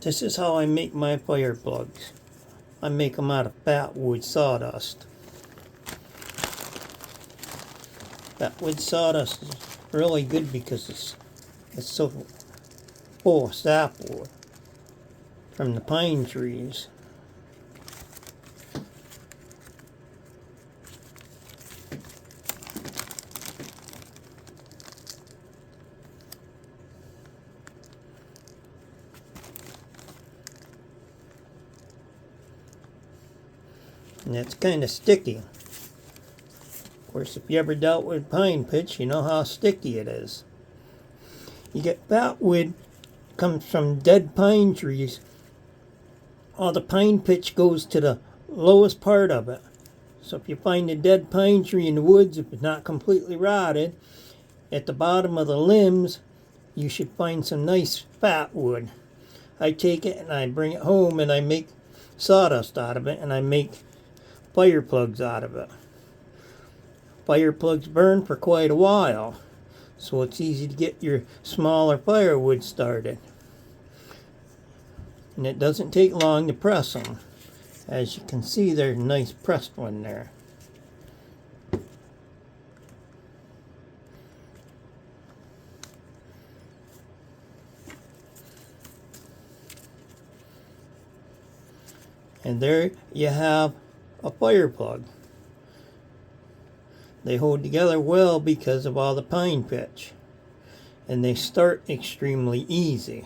This is how I make my fire plugs. I make them out of Fatwood sawdust. Fatwood sawdust is really good because it's so full of sapwood from the pine trees. And it's kind of sticky. Of course, if you ever dealt with pine pitch, you know how sticky it is. You get fatwood, comes from dead pine trees. All the pine pitch goes to the lowest part of it. So if you find a dead pine tree in the woods, if it's not completely rotted, at the bottom of the limbs, you should find some nice fatwood. I take it and I bring it home and I make sawdust out of it, and I make fire plugs out of it. Fire plugs burn for quite a while, so it's easy to get your smaller firewood started. And it doesn't take long to press them. As you can see, there's a nice pressed one there. And there you have a fire plug. They hold together well because of all the pine pitch, and they start extremely easy.